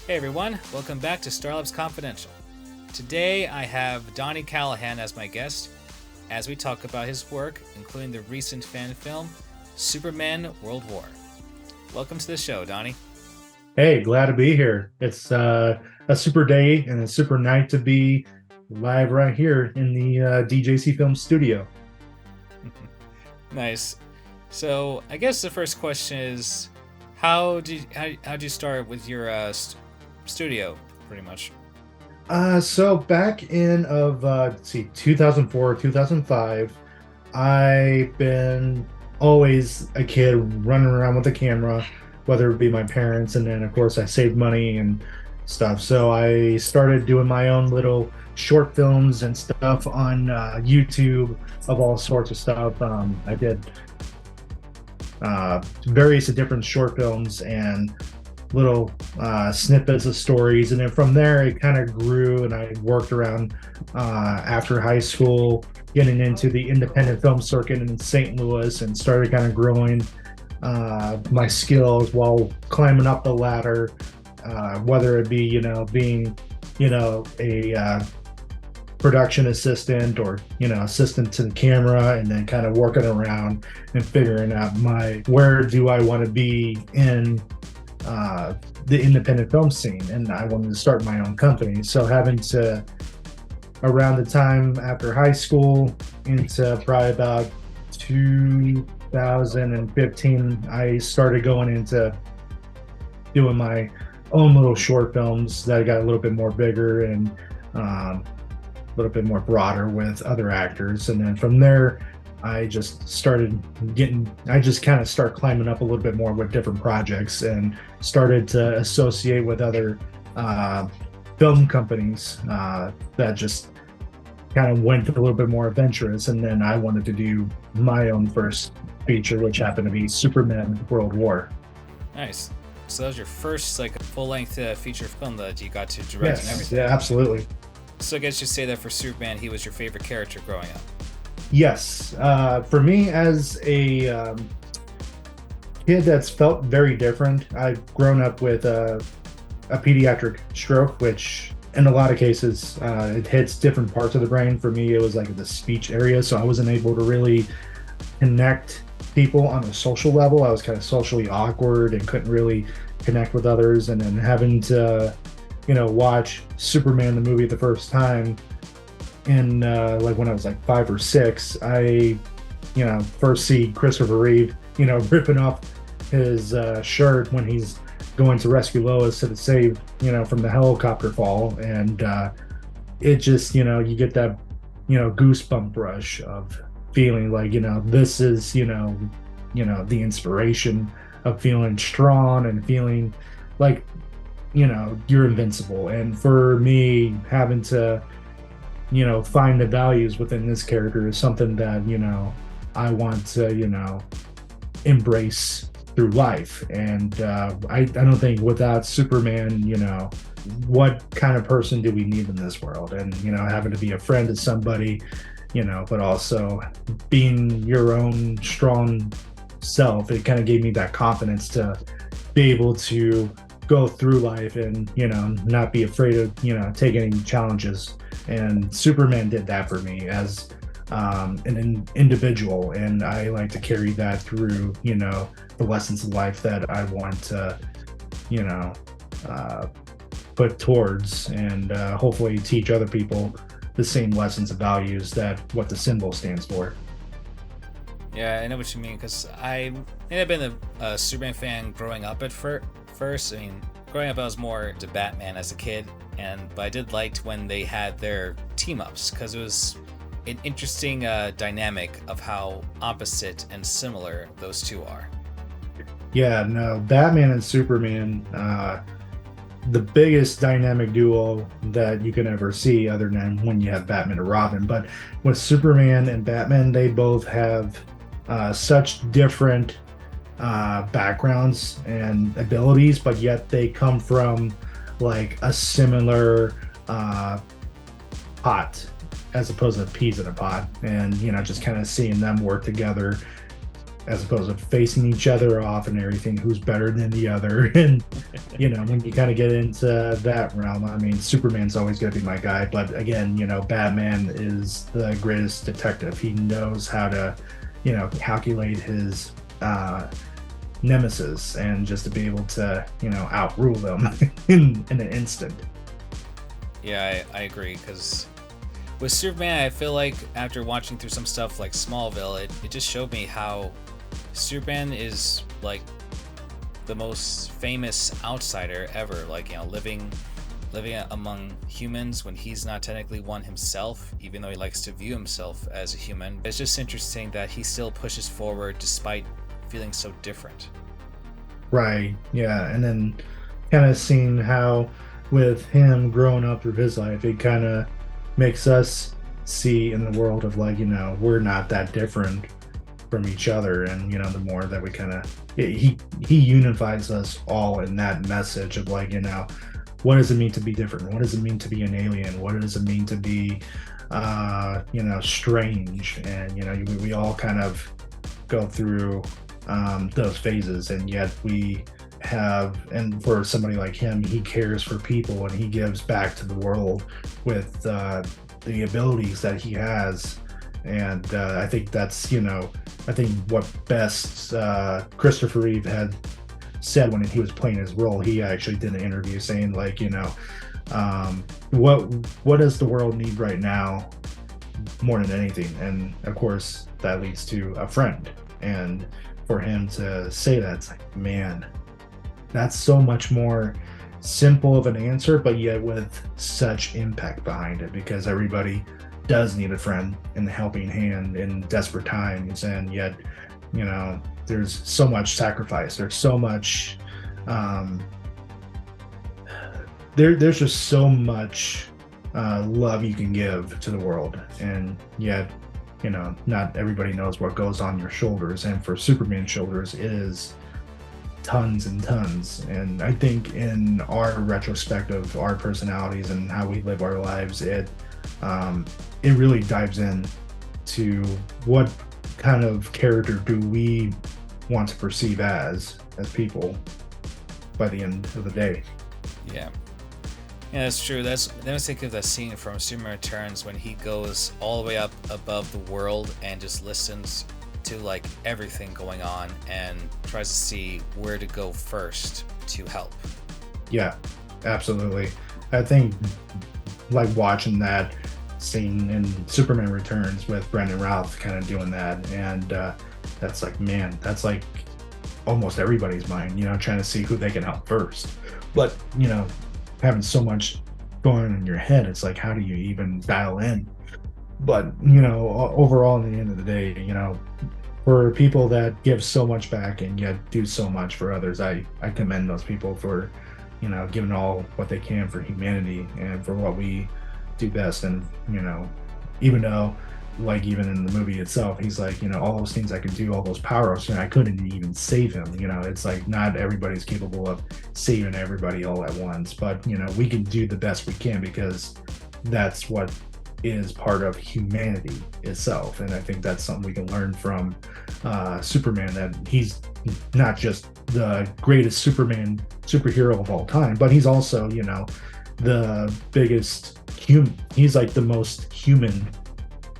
Hey everyone, welcome back to Star Labs Confidential. Today I have Don Callahan as my guest as we talk about his work, including the recent fan film, Superman World War. Welcome to the show, Donnie. Hey, glad to be here. It's a super day and a super night to be live right here in the DJC Film studio. Nice. So I guess the first question is, how'd you start with your studio, pretty much? So back in 2004, 2005, I've been always a kid running around with a camera, whether it be my parents, and then of course I saved money and stuff. So I started doing my own little short films and stuff on YouTube of all sorts of stuff. I did various different short films and little snippets of stories, and then from there it kind of grew, and I worked around after high school, getting into the independent film circuit in St. Louis, and started kind of growing my skills while climbing up the ladder, whether it be being a production assistant or assistant to the camera, and then kind of working around and figuring out where do I want to be in the independent film scene. And I wanted to start my own company, so around the time after high school into probably about 2015, I started going into doing my own little short films that got a little bit more bigger and a little bit more broader with other actors. And then from there I just kind of start climbing up a little bit more with different projects, and started to associate with other film companies that just kind of went a little bit more adventurous. And then I wanted to do my own first feature, which happened to be Superman World War. Nice. So that was your first full-length feature film that you got to direct and everything. Yeah, absolutely. So I guess you say that for Superman, he was your favorite character growing up. Yes, for me as a kid that's felt very different. I've grown up with a pediatric stroke, which in a lot of cases it hits different parts of the brain. For me, it was like the speech area, so I wasn't able to really connect people on a social level. I was kind of socially awkward and couldn't really connect with others. And then having to watch Superman the movie the first time, and when I was 5 or 6, I first see Christopher Reeve ripping off his shirt when he's going to rescue Lois to save from the helicopter fall. And it just you get that goosebump rush of feeling this is the inspiration of feeling strong and feeling like you're invincible. And for me, having to find the values within this character is something that I want to embrace through life. And I don't think without Superman, what kind of person do we need in this world? And having to be a friend to somebody, but also being your own strong self, it kind of gave me that confidence to be able to go through life and not be afraid of taking any challenges. And Superman did that for me as an individual, and I like to carry that through the lessons of life that I want to put towards, and hopefully teach other people the same lessons and values that what the symbol stands for. Yeah, I know what you mean, because I may have been a Superman fan growing up at first. I mean, growing up I was more into Batman as a kid, but I did like when they had their team-ups, because it was an interesting dynamic of how opposite and similar those two are. Yeah, no, Batman and Superman, the biggest dynamic duo that you can ever see, other than when you have Batman and Robin. But with Superman and Batman, they both have such different backgrounds and abilities, but yet they come from a similar pot, as opposed to peas in a pot. And just kind of seeing them work together as opposed to facing each other off and everything, who's better than the other. And when you kind of get into that realm, I mean, Superman's always going to be my guy, but again, Batman is the greatest detective. He knows how to calculate his nemesis, and just to be able to outrule them in an instant. Yeah, I agree, because with Superman, I feel like after watching through some stuff like Smallville, it just showed me how Superman is like the most famous outsider ever, like living among humans when he's not technically one himself, even though he likes to view himself as a human. It's just interesting that he still pushes forward despite feeling so different. Right, yeah. And then kind of seeing how with him growing up through his life, it kind of makes us see in the world of like, we're not that different from each other. And the more that we kind of he unifies us all in that message of like, what does it mean to be different? What does it mean to be an alien? What does it mean to be strange? And we all kind of go through those phases, and yet we have, and for somebody like him, he cares for people and he gives back to the world with the abilities that he has. And I think that's I think what best Christopher Reeve had said when he was playing his role. He actually did an interview saying like, what does the world need right now more than anything? And of course that leads to a friend. And for him to say that, it's like, man, that's so much more simple of an answer, but yet with such impact behind it, because everybody does need a friend and a helping hand in desperate times. And yet, there's so much sacrifice. There's so much, there's just so much love you can give to the world. And yet, not everybody knows what goes on your shoulders. And for Superman's shoulders, it is tons and tons. And I think in our retrospective, our personalities and how we live our lives, it really dives in to what kind of character do we want to perceive as people by the end of the day. Yeah, that's true. That makes me think of that scene from Superman Returns when he goes all the way up above the world and just listens to like everything going on and tries to see where to go first to help. Yeah, absolutely. I think like watching that scene in Superman Returns with Brendan Routh kind of doing that, and that's like, man, that's like almost everybody's mind, trying to see who they can help first. But having so much going on in your head, it's like, how do you even dial in? But overall, at the end of the day, for people that give so much back and yet do so much for others, I commend those people for giving all what they can for humanity and for what we do best. And even though, like, even in the movie itself, he's like, all those things I could do, all those powers, I couldn't even save him. It's like, not everybody's capable of saving everybody all at once, but we can do the best we can, because that's what is part of humanity itself. And I think that's something we can learn from Superman, that he's not just the greatest superhero of all time, but he's also the biggest human. He's like the most human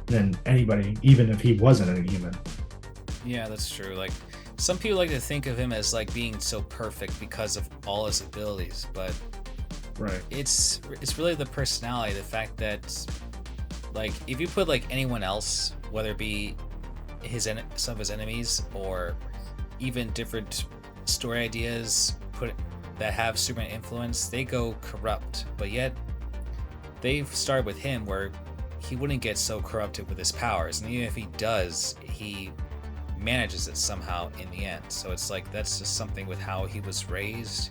than anybody, even if he wasn't a human. Yeah, that's true. Like, some people like to think of him as like being so perfect because of all his abilities, but right, it's really the personality, the fact that, like, if you put like anyone else, whether it be some of his enemies or even different story ideas that have Superman influence, they go corrupt. But yet they've started with him where he wouldn't get so corrupted with his powers, and even if he does, he manages it somehow in the end. So it's like, that's just something with how he was raised,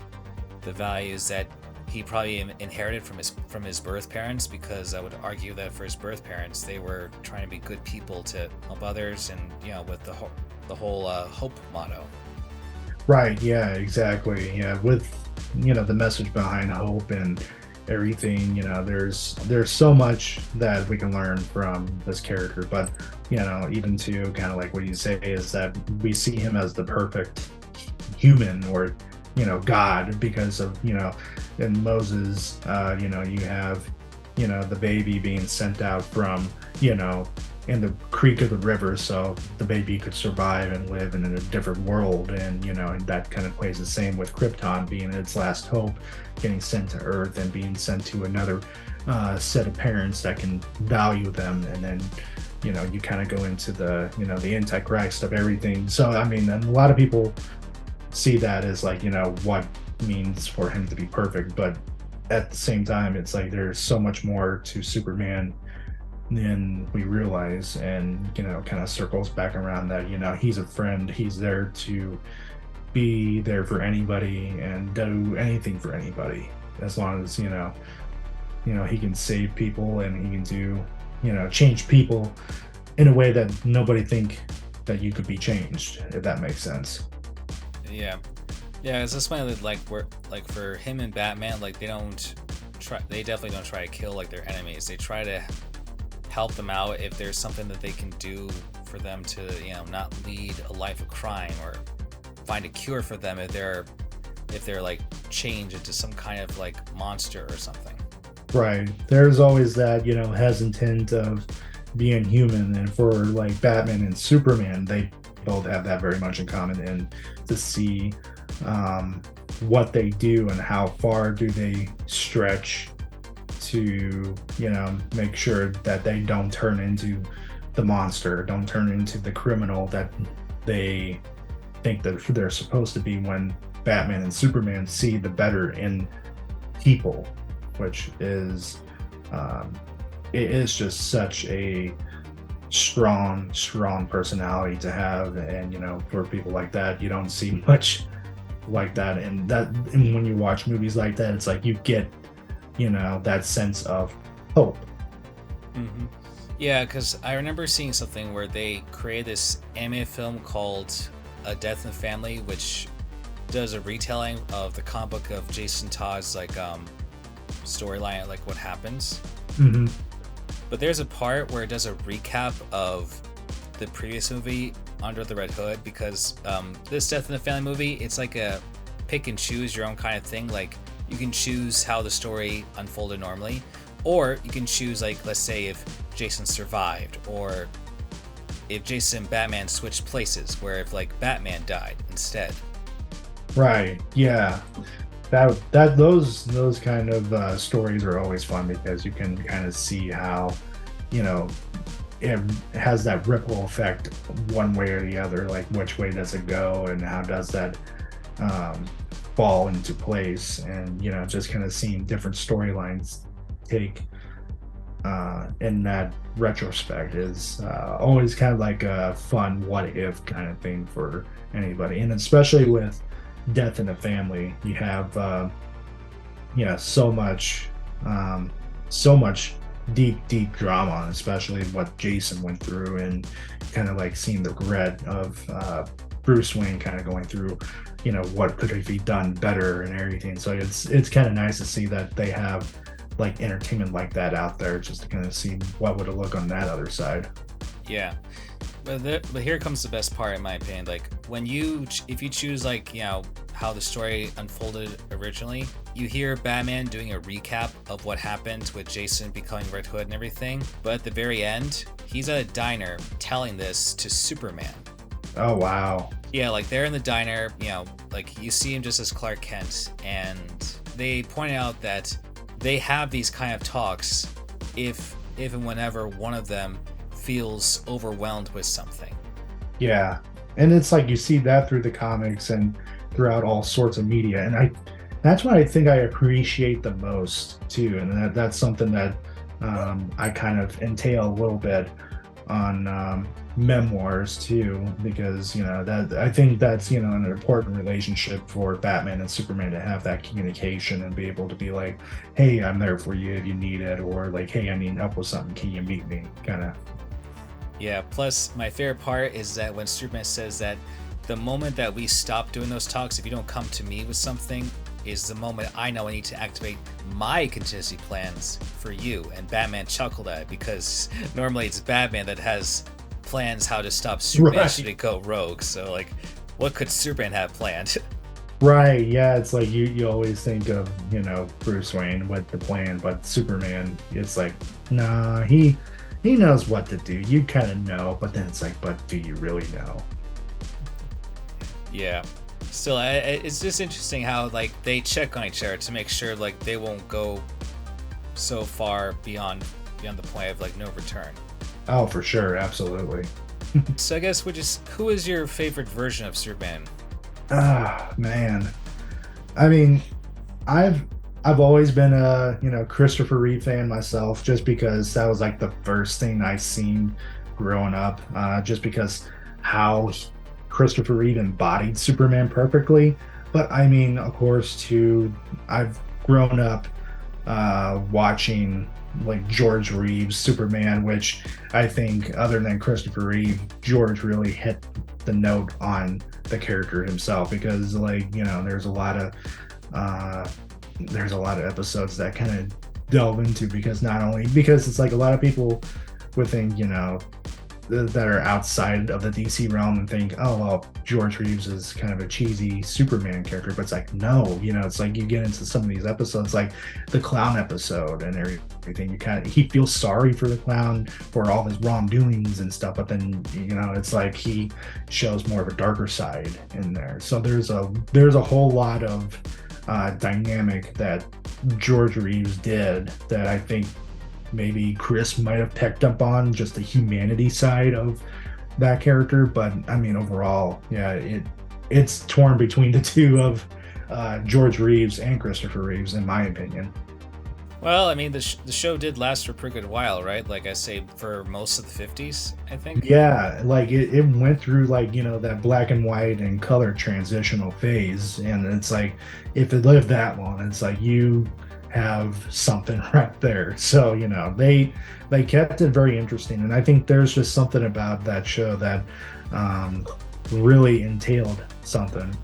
the values that he probably inherited from his birth parents, because I would argue that for his birth parents, they were trying to be good people to help others, and with the whole hope motto. Right, yeah, exactly. Yeah, with the message behind hope, and everything. There's so much that we can learn from this character, but even to kind of like what you say is that we see him as the perfect human, or God, because of in Moses, you have the baby being sent out from in the creek of the river, so the baby could survive and live in a different world. And that kind of plays the same with Krypton being its last hope, getting sent to Earth and being sent to another set of parents that can value them. And then you kind of go into the the antichrist of everything. So I mean, and a lot of people see that as like what means for him to be perfect, but at the same time, it's like there's so much more to Superman than we realize. And kind of circles back around that he's a friend. He's there to be there for anybody and do anything for anybody, as long as he can save people, and he can do change people in a way that nobody think that you could be changed, if that makes sense. Yeah, it's just why like for him and Batman, like they definitely don't try to kill like their enemies. They try to help them out if there's something that they can do for them to not lead a life of crime, or find a cure for them if they're like changed into some kind of like monster or something. Right. There's always that hesitant of being human, and for like Batman and Superman, they both have that very much in common. And to see what they do and how far do they stretch to make sure that they don't turn into the monster, don't turn into the criminal that they think that they're supposed to be, when Batman and Superman see the better in people, which is it is just such a strong personality to have. And for people like that, you don't see much like that. And when you watch movies like that, it's like you get that sense of hope. Mm-hmm. Yeah, because I remember seeing something where they created this anime film called A Death in the Family, which does a retelling of the comic book of Jason Todd's like storyline, like what happens. Mm-hmm. But there's a part where it does a recap of the previous movie, Under the Red Hood, because this Death in the Family movie, it's like a pick and choose your own kind of thing. Like you can choose how the story unfolded normally, or you can choose, like, let's say if Jason survived, or if Jason and Batman switched places, where if like Batman died instead. Right. Yeah. Those kind of stories are always fun, because you can kind of see how it has that ripple effect one way or the other, like which way does it go and how does that fall into place. And just kind of seeing different storylines take in that retrospect is always kind of like a fun what if kind of thing for anybody. And especially with Death in the Family, you have so much deep drama, especially what Jason went through, and kind of like seeing the regret of Bruce Wayne kind of going through what could have he done better and everything. So it's kind of nice to see that they have like entertainment like that out there, just to kind of see what would it look on that other side. Yeah, but here comes the best part, in my opinion. Like if you choose like how the story unfolded originally, you hear Batman doing a recap of what happened with Jason becoming Red Hood and everything, but at the very end, he's at a diner telling this to Superman. Oh wow. Yeah, like they're in the diner, like you see him just as Clark Kent, and they point out that they have these kind of talks if and whenever one of them feels overwhelmed with something. Yeah, and it's like you see that through the comics and throughout all sorts of media, and that's what I think I appreciate the most too. And that's something that I kind of entail a little bit on memoirs too, because that I think that's an important relationship for Batman and Superman, to have that communication and be able to be like, hey, I'm there for you if you need it, or like, hey, I need help with something, can you meet me, kind of. Yeah, plus my favorite part is that when Superman says that the moment that we stop doing those talks, if you don't come to me with something, is the moment I know I need to activate my contingency plans for you. And Batman chuckled at it because normally it's Batman that has plans how to stop Superman should he go rogue. So, like, what could Superman have planned? Right, yeah, it's like you always think of, Bruce Wayne with the plan, but Superman, it's like, nah, he knows what to do. You kind of know, but then it's like, but do you really know? Yeah. Still, it's just interesting how, like, they check on each other to make sure, like, they won't go so far beyond the point of, like, no return. Oh, for sure, absolutely. So I guess who is your favorite version of Superman? Ah, man. I mean, I've always been a, Christopher Reeve fan myself, just because that was like the first thing I seen growing up, just because how Christopher Reeve embodied Superman perfectly. But I mean, of course, too, I've grown up watching like George Reeves Superman, which I think, other than Christopher Reeve, George really hit the note on the character himself, because, like, there's a lot of episodes that kind of delve into, because it's like a lot of people would think, that are outside of the DC realm and think, oh, well, George Reeves is kind of a cheesy Superman character, but it's like, no, it's like you get into some of these episodes, like the clown episode and everything, he feels sorry for the clown for all his wrongdoings and stuff, but then, it's like he shows more of a darker side in there. So there's a whole lot of dynamic that George Reeves did that I think maybe Chris might have picked up on, just the humanity side of that character. But I mean, overall, yeah, it's torn between the two of George Reeves and Christopher Reeves, in my opinion. Well, I mean, the show did last for a pretty good while, right? Like I say, for most of the 50s, I think. Yeah, like it went through, like, that black and white and color transitional phase, and it's like, if it lived that long, it's like you have something right there. So they kept it very interesting, and I think there's just something about that show that really entailed something.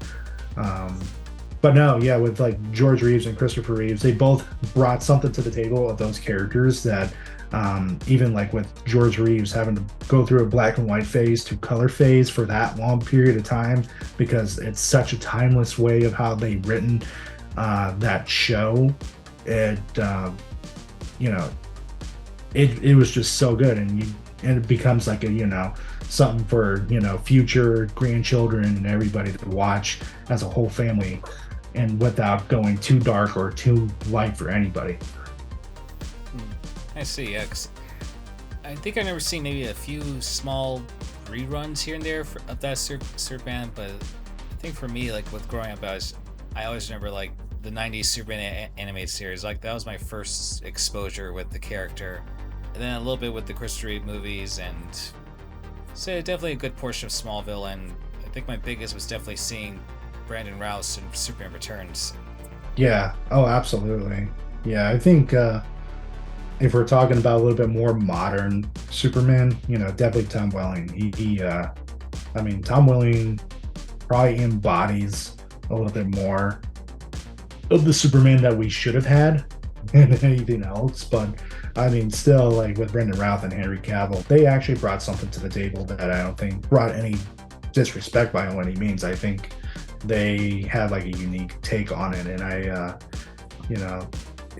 But no, yeah, with like George Reeves and Christopher Reeves, they both brought something to the table of those characters that even like with George Reeves having to go through a black and white phase to color phase for that long period of time, because it's such a timeless way of how they written that show. It it was just so good, and it becomes like a something for future grandchildren and everybody to watch as a whole family, and without going too dark or too light for anybody. I see. Yeah, 'cause I think I've never seen maybe a few small reruns here and there of that Superman, but I think for me, like with growing up, I always remember like the 90s Superman animated series. Like that was my first exposure with the character, and then a little bit with the Christopher Reeve movies, and so definitely a good portion of Smallville. And I think my biggest was definitely seeing Brandon Routh in Superman Returns. Yeah. Oh, absolutely. Yeah, I think if we're talking about a little bit more modern Superman, definitely Tom Welling. I mean, Tom Welling probably embodies a little bit more of the Superman that we should have had than anything else. But I mean, still, like with Brendan Routh and Henry Cavill, they actually brought something to the table that I don't think brought any disrespect by any means. I think they had like a unique take on it, and I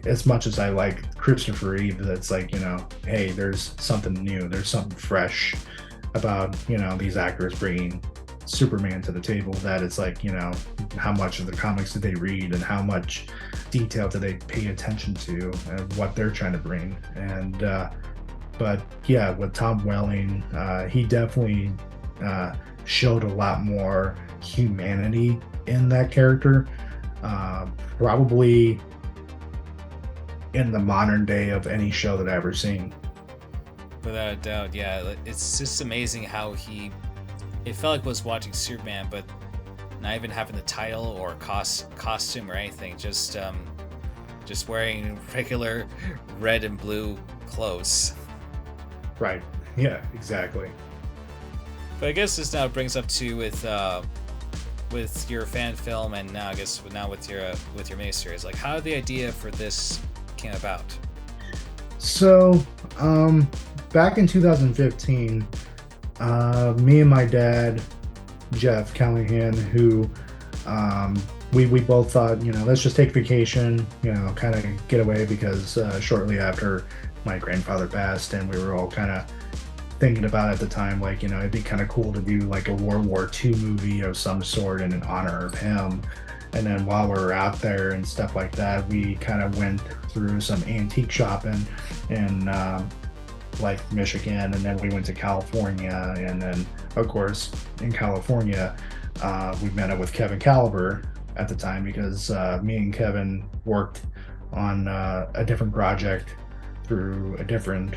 as much as I like Christopher Reeve, that's like, hey, there's something new, there's something fresh about these actors bringing Superman to the table, that it's like, how much of the comics did they read, and how much detail do they pay attention to, and what they're trying to bring. And but yeah, with Tom Welling, he definitely showed a lot more humanity in that character, probably in the modern day of any show that I've ever seen. Without a doubt, yeah. It's just amazing how it felt like I was watching Superman, but not even having the title or costume or anything, just wearing regular red and blue clothes. Right. Yeah, exactly. But I guess this now brings up to with with your fan film, and now I guess now with your miniseries, like how the idea for this came about? So, back in 2015, me and my dad, Jeff Callahan, who we both thought, let's just take vacation, kind of get away, because shortly after my grandfather passed, and we were all kind of thinking about at the time, like, it'd be kind of cool to do like a World War II movie of some sort in honor of him. And then while we were out there and stuff like that, we kind of went through some antique shopping in like Michigan, and then we went to California. And then, of course, in California, we met up with Kevin Caliber at the time, because me and Kevin worked on a different project through a different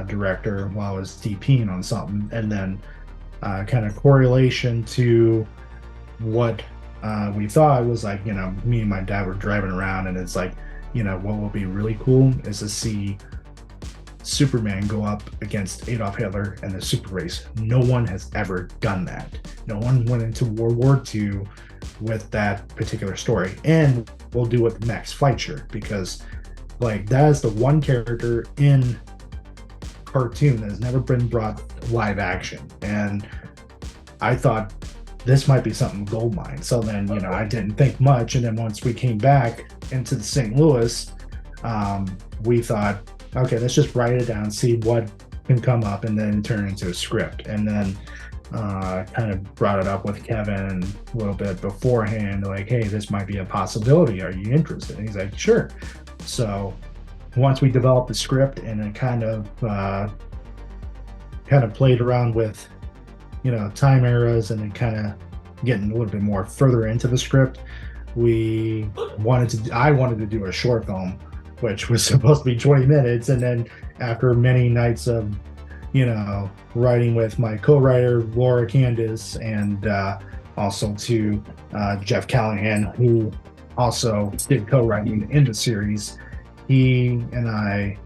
director while I was DPing on something. And then kind of correlation to what we thought was like, me and my dad were driving around, and it's like, what will be really cool is to see Superman go up against Adolf Hitler and the super race. No one has ever done that. No one went into World War II with that particular story. And we'll do it with Max Fleischer, because like that is the one character in cartoon that has never been brought live action. And I thought this might be something gold mine. So then, I didn't think much. And then once we came back into the St. Louis, we thought, okay, let's just write it down, see what can come up, and then turn it into a script. And then kind of brought it up with Kevin a little bit beforehand, like, hey, this might be a possibility. Are you interested? And he's like, sure. So once we developed the script, and it kind of played around with, time eras, and then kind of getting a little bit more further into the script, I wanted to do a short film, which was supposed to be 20 minutes. And then after many nights of, writing with my co-writer, Laura Candace, and also to Jeff Callahan, who also did co-writing in the series, he and I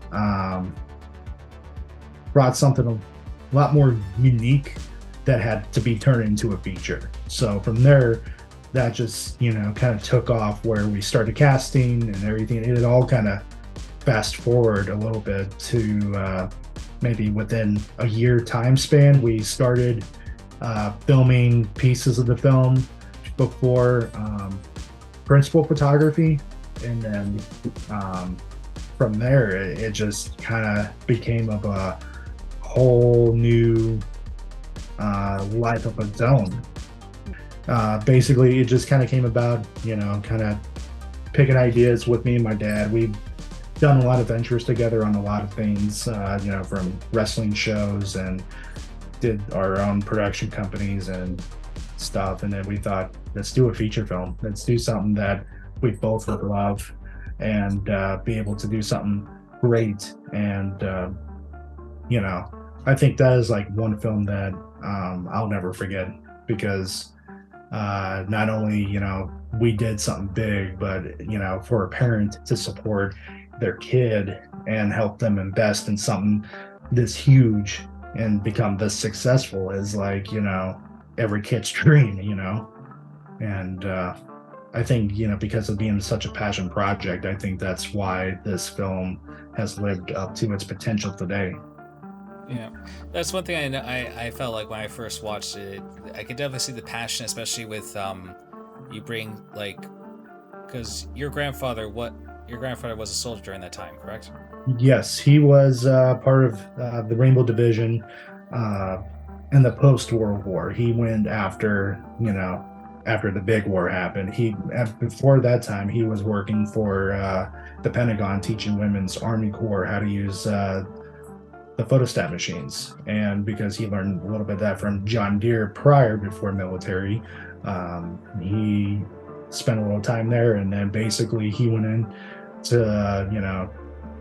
brought something a lot more unique that had to be turned into a feature. So from there, that just, kind of took off, where we started casting and everything. It all kind of fast forward a little bit to maybe within a year time span, we started filming pieces of the film before principal photography. And then from there, it just kind of became of a whole new life of its own. Basically, it just kind of came about, kind of picking ideas with me and my dad. We've done a lot of ventures together on a lot of things, from wrestling shows, and did our own production companies and stuff. And then we thought, let's do a feature film. Let's do something that we both would love, and be able to do something great. And, I think that is like one film that I'll never forget, because not only, we did something big, but, for a parent to support their kid and help them invest in something this huge and become this successful is like, every kid's dream, and I think, because of being such a passion project, I think that's why this film has lived up to its potential today. Yeah, that's one thing I felt like when I first watched it. I could definitely see the passion, especially with you bring, like, because your grandfather was a soldier during that time, correct? Yes, he was part of the Rainbow Division in the post-World War. He went after the big war happened. Before that time, he was working for the Pentagon, teaching women's Army Corps how to use the photostat machines. And because he learned a little bit of that from John Deere before military, he spent a little time there. And then basically he went in to,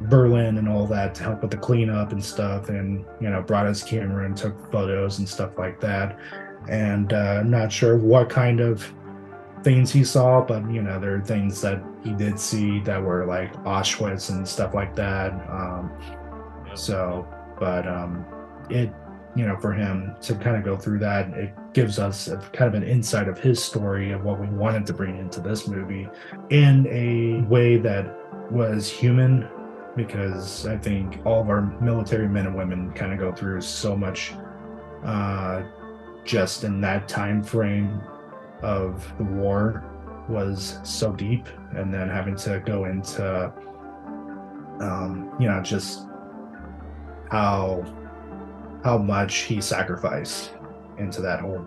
Berlin and all that to help with the cleanup and stuff, and, brought his camera and took photos and stuff like that. And I'm not sure what kind of things he saw, but, there are things that he did see that were like Auschwitz and stuff like that. But for him to kind of go through that. It gives us a kind of an insight of his story of what we wanted to bring into this movie in a way that was human, because I think all of our military men and women kind of go through so much just in that time frame of the war was so deep, and then having to go into just how much he sacrificed into that whole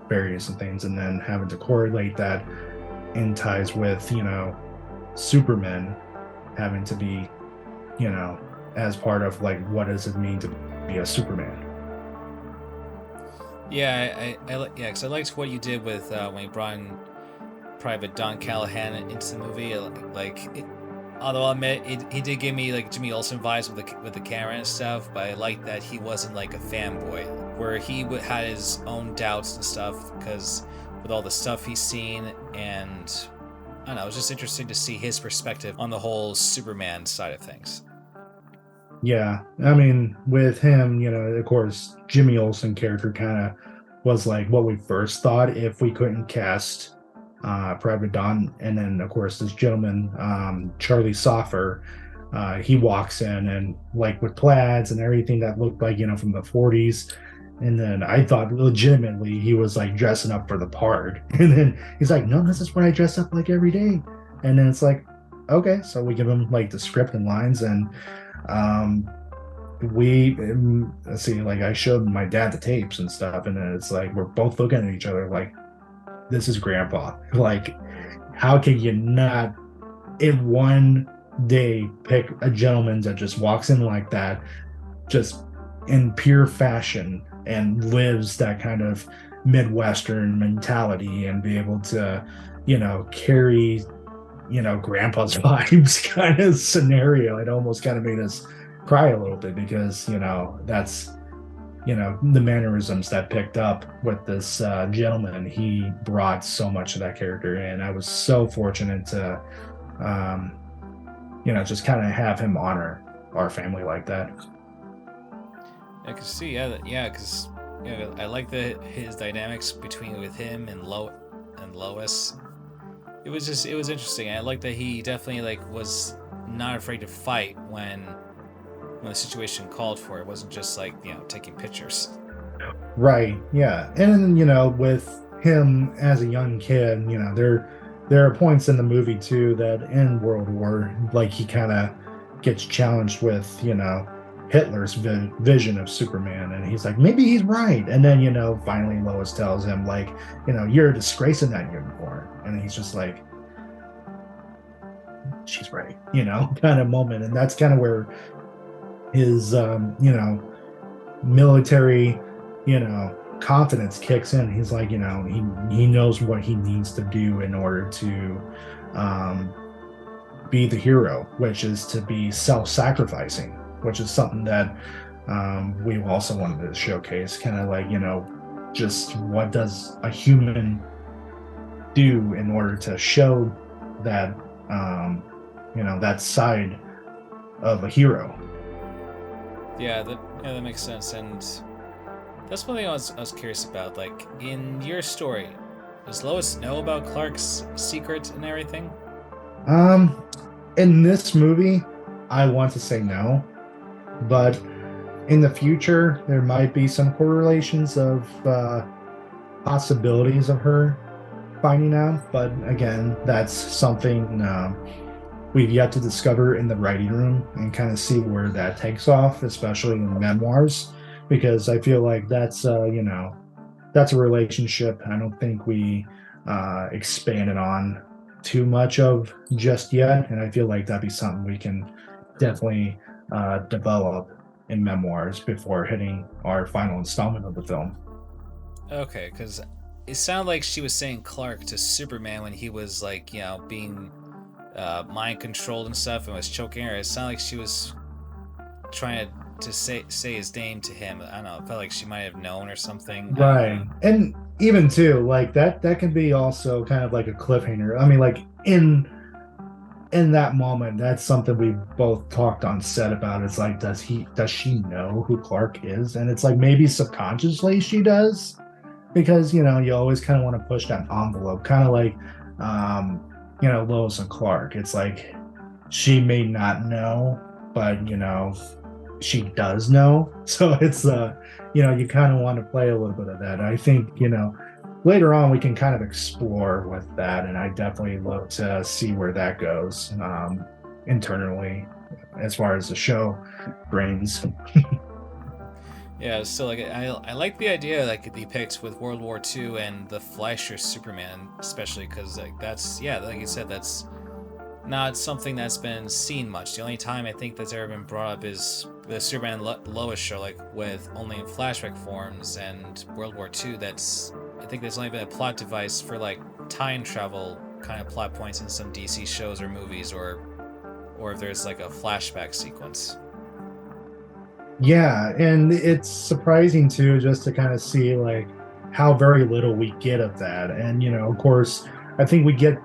various and things, and then having to correlate that in ties with Superman having to be as part of like what does it mean to be a Superman. Yeah, because I liked what you did with when you brought in Private Don Callahan into the movie. Although I'll admit, he did give me like Jimmy Olsen vibes with the camera and stuff, but I liked that he wasn't like a fanboy, where he had his own doubts and stuff because with all the stuff he's seen, and I don't know, it was just interesting to see his perspective on the whole Superman side of things. Yeah, I mean, with him, of course, Jimmy Olsen character kind of was like what we first thought if we couldn't cast Private Don. And then, of course, this gentleman, Charlie Soffer, he walks in and like with plaids and everything that looked like, from the 40s. And then I thought legitimately he was like dressing up for the part. And then he's like, no, this is what I dress up like every day. And then it's like, okay, so we give him like the script and lines, and let's see, like I showed my dad the tapes and stuff, and then it's like we're both looking at each other like, this is Grandpa. Like, how can you not in one day pick a gentleman that just walks in like that, just in pure fashion, and lives that kind of Midwestern mentality, and be able to carry Grandpa's vibes kind of scenario? It almost kind of made us cry a little bit, because that's the mannerisms that picked up with this gentleman. He brought so much of that character in. I was so fortunate to just kind of have him honor our family like that. I can see, because I like his dynamics with him and Lois. It was interesting. I like that he definitely was not afraid to fight when the situation called for it. It wasn't just taking pictures. Right. Yeah. And with him as a young kid, there are points in the movie too that in World War, like he kind of gets challenged with Hitler's vision of Superman, and he's like, maybe he's right. And then finally Lois tells him like, you're a disgrace in that uniform, and he's just like, she's right, kind of moment. And that's kind of where his military confidence kicks in. He's like, he knows what he needs to do in order to be the hero, which is to be self-sacrificing, which is something that we also wanted to showcase, kind of like just what does a human do in order to show that that side of a hero. Yeah, that makes sense. And that's one thing I was curious about. Like, in your story, does Lois know about Clark's secret and everything? In this movie, I want to say no, but in the future, there might be some correlations of possibilities of her finding out. But again, that's something we've yet to discover in the writing room, and kind of see where that takes off, especially in Memoirs, because I feel like that's that's a relationship I don't think we expanded on too much of just yet, and I feel like that'd be something we can definitely develop in Memoirs before hitting our final installment of the film. Okay, because it sounded like she was saying Clark to Superman when he was being mind controlled and stuff and was choking her. It sounded like she was trying to say his name to him. I don't know, it felt like she might have known or something. Right. And even too, like that can be also kind of like a cliffhanger. I mean, like in in that moment, that's something we both talked on set about. It's like, does she know who Clark is? And it's like maybe subconsciously she does, because you always kind of want to push that envelope, kind of like Lois and Clark. It's like she may not know, but she does know. So it's you kind of want to play a little bit of that. I think later on we can kind of explore with that, and I definitely love to see where that goes internally as far as the show brings. Yeah, so like I like the idea like it depicts with World War II and the Fleischer Superman, especially because like that's like you said, that's not something that's been seen much. The only time I think that's ever been brought up is the Superman Lois show, like with only in flashback forms, and World War II. I think there's only been a plot device for like time travel kind of plot points in some DC shows or movies, or if there's like a flashback sequence. Yeah, and it's surprising too, just to kind of see like how very little we get of that. And of course, I think we get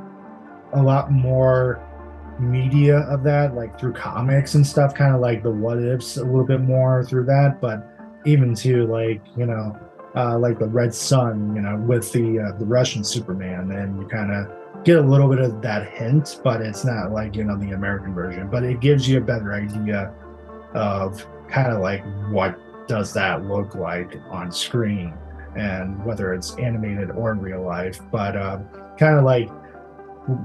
a lot more media of that, like through comics and stuff, kind of like the what ifs a little bit more through that. But even too, like like the Red Sun, with the Russian Superman, and you kind of get a little bit of that hint, but it's not like the American version. But it gives you a better idea of kind of like what does that look like on screen, and whether it's animated or in real life. But kind of like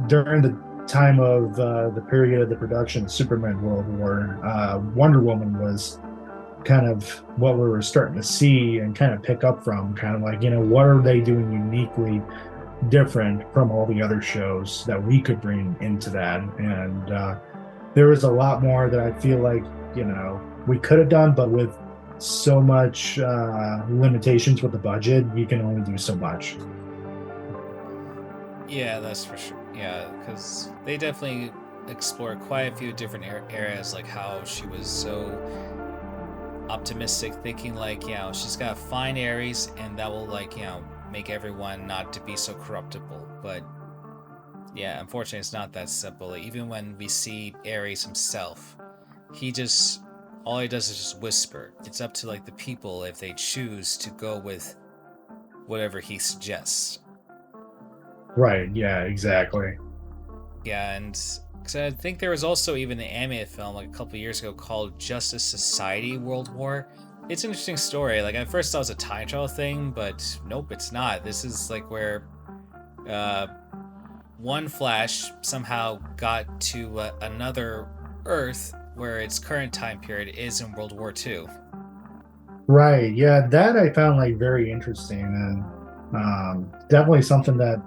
during the time of the period of the production of Superman World War, Wonder Woman was kind of what we were starting to see and kind of pick up from, kind of like what are they doing uniquely different from all the other shows that we could bring into that. And there was a lot more that I feel like we could have done, but with so much limitations with the budget, you can only do so much. Yeah, that's for sure. Yeah, because they definitely explore quite a few different areas, like how she was so optimistic, thinking like she's got to find Ares, and that will like make everyone not to be so corruptible. But yeah, unfortunately, it's not that simple. Even when we see Ares himself, all he does is just whisper. It's up to like the people if they choose to go with whatever he suggests. Right, yeah, exactly. Yeah, and cause I think there was also even an animated film like a couple years ago called Justice Society World War. It's an interesting story. Like I first thought it was a time travel thing, but nope, it's not. This is like where one Flash somehow got to another Earth where its current time period is in World War II. Right, yeah, that I found like very interesting, and definitely something that